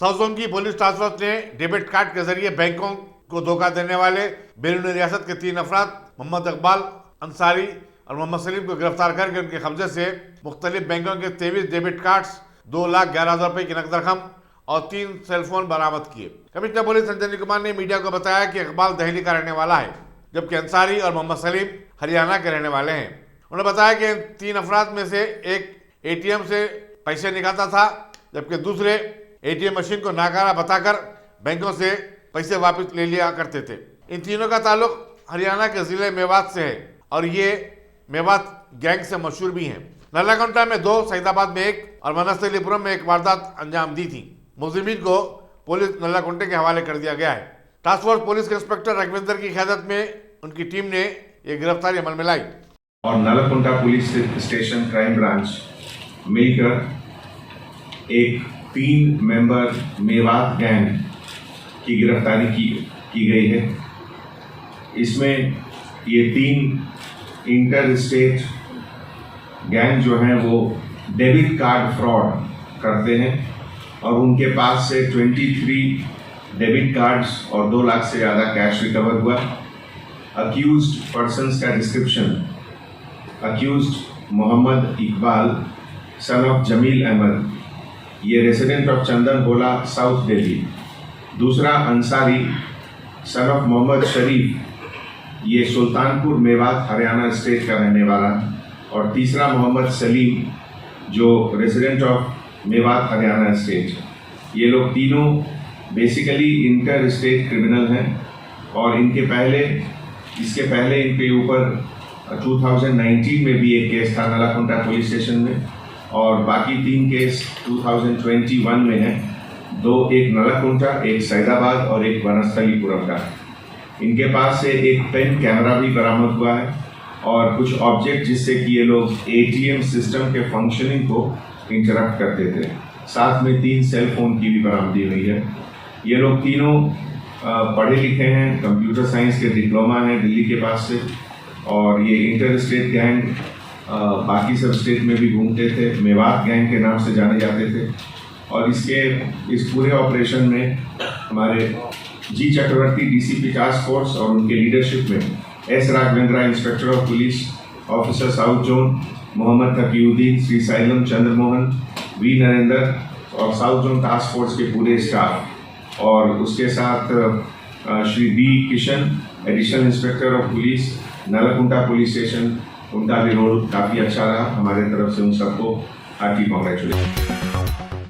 South zone की police task force ने debit card के जरिए बैंकों को धोखा देने वाले बैरून रियासत के 3 अफराद मोहम्मद इकबाल अंसारी और मोहम्मद सलीम को गिरफ्तार करके उनके कब्जे से मुख्तलिफ बैंकों के 23 डेबिट कार्ड्स, 2,11,000 रुपए की नकद रकम और 3 सेलफोन बरामद किए। कमिश्नर पुलिस संजय कुमार ने मीडिया को बताया कि इकबाल दिल्ली का रहने वाला है, जबकि अंसारी और मोहम्मद सलीम हरियाणा के रहने वाले हैं। उन्होंने बताया कि इन 3 अफराद में से एक एटीएम से पैसे निकालता था, जबकि दूसरे एटीएम मशीन को नाकारा बताकर बैंकों से पैसे वापस ले लिया करते थे। इन तीनों का ताल्लुक हरियाणा के जिले मेवात से है और ये मेवात गैंग से मशहूर भी हैं। नल्लाकुंटा में 2, सईदाबाद में 1 और वनस्थलीपुरम में 1 वारदात अंजाम दी थी। मुलजिमीन को पुलिस नल्लाकुंटे के हवाले कर दिया गया है। टास्क फोर्स पुलिस के इंस्पेक्टर रघविंदर की क़यादत में उनकी टीम ने ये गिरफ्तारी अमल में लाई और Nallakunta police station crime branch मिलकर एक 3 मेंबर मेवात गैंग की गिरफ्तारी की गई है। इसमें ये 3 इंटर स्टेट गैंग जो हैं वो डेबिट कार्ड फ्रॉड करते हैं और उनके पास से 23 डेबिट कार्ड्स और 2 लाख से ज़्यादा कैश रिकवर हुआ। अक्यूज्ड पर्सन्स का description: accused Mohammad Iqbal son of Jamil Ahmed, ये resident of Chandan Bola, south Delhi. दूसरा अंसारी सन ऑफ मोहम्मद शरीफ, ये सुल्तानपुर मेवात हरियाणा स्टेट का रहने वाला। और तीसरा मोहम्मद सलीम, जो resident of Mewat Haryana state. ये लोग तीनों बेसिकली इंटर स्टेट क्रिमिनल हैं और इसके पहले इनके ऊपर 2019 में भी एक केस था नल्लाकुंटा पुलिस स्टेशन में और बाकी 3 केस 2021 में हैं। 2, एक नल्लाकुंटा, एक सईदाबाद और एक वनस्थलीपुरम का। इनके पास से एक पेन कैमरा भी बरामद हुआ है और कुछ ऑब्जेक्ट जिससे कि ये लोग एटीएम सिस्टम के फंक्शनिंग को इंटरप्ट करते थे। साथ में 3 सेल फोन की भी बरामदी हुई है। ये लोग तीनों पढ़े लिखे हैं, कंप्यूटर साइंस के डिप्लोमा हैं दिल्ली के पास से और ये इंटर स्टेट गैंग बाकी सब स्टेट में भी घूमते थे, मेवात गैंग के नाम से जाने जाते थे। और इस पूरे ऑपरेशन में हमारे G Chakravarthy DCP task force और उनके लीडरशिप में S Raghavendra inspector of police, officer south zone Mohammed Takiuddin, Sri Sailam Chandramohan, V Narendra और साउथ जोन टास्क फोर्स के पूरे स्टाफ और उसके साथ Shri B Kishan, additional inspector of police Nallakunta police station, उनका भी रोल काफ़ी अच्छा रहा। हमारे तरफ से उन सबको हार्टी कॉन्ग्रेचुलेशन।